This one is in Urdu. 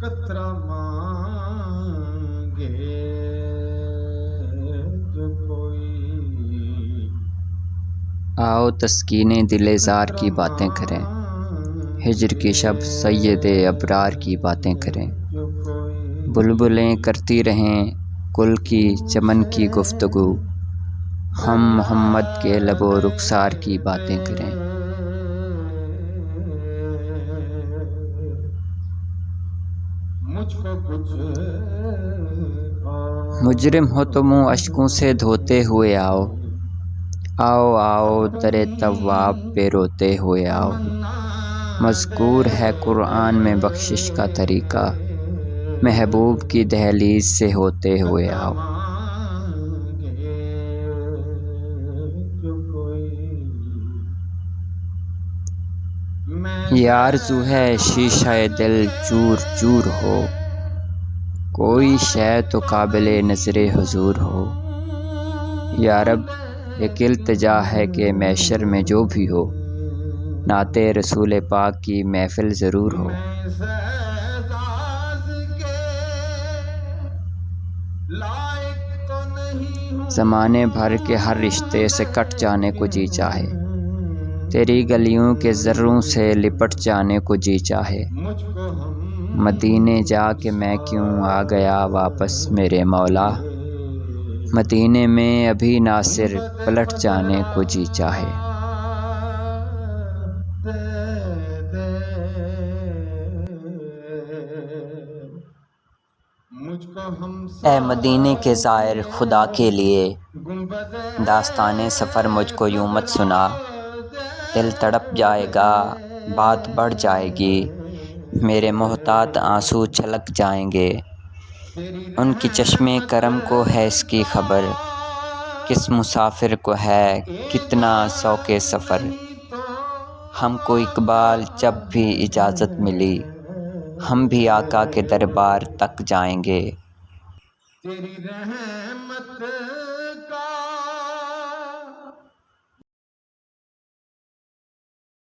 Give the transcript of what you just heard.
قطرہ مانگے جو کوئی، آؤ تسکین دل زار کی باتیں کریں، ہجر کی شب سید ابرار کی باتیں کریں، بلبلیں کرتی رہیں گل کی چمن کی گفتگو، ہم محمد کے لب و رخسار کی باتیں کریں۔ مجھ کو کچھ مجرم ہو تو منہ اشکوں سے دھوتے ہوئے آؤ، آؤ آؤ در تواب پہ روتے ہوئے آؤ، مذکور ہے قرآن میں بخشش کا طریقہ، محبوب کی دہلیز سے ہوتے ہوئے آؤ۔ یہ آرزو ہے شیشہ دل چور چور ہو، کوئی شے تو قابل نظر حضور ہو، یا رب ایک التجا ہے کہ محشر میں جو بھی ہو، نعت رسول پاک کی محفل ضرور ہو۔ زمانے بھر کے ہر رشتے سے کٹ جانے کو جی چاہے، تیری گلیوں کے ذروں سے لپٹ جانے کو جی چاہے، مدینے جا کے میں کیوں آ گیا واپس میرے مولا، مدینے میں ابھی ناصر پلٹ جانے کو جی چاہے۔ اے مدینے کے زائر خدا کے لیے، داستان سفر مجھ کو یوں مت سنا، دل تڑپ جائے گا بات بڑھ جائے گی، میرے محتاط آنسو چھلک جائیں گے، ان کی چشمے کرم کو ہے اس کی خبر، کس مسافر کو ہے کتنا شوق سفر، ہم کو اقبال جب بھی اجازت ملی، ہم بھی آقا کے دربار تک جائیں گے۔ تیری رحمت کا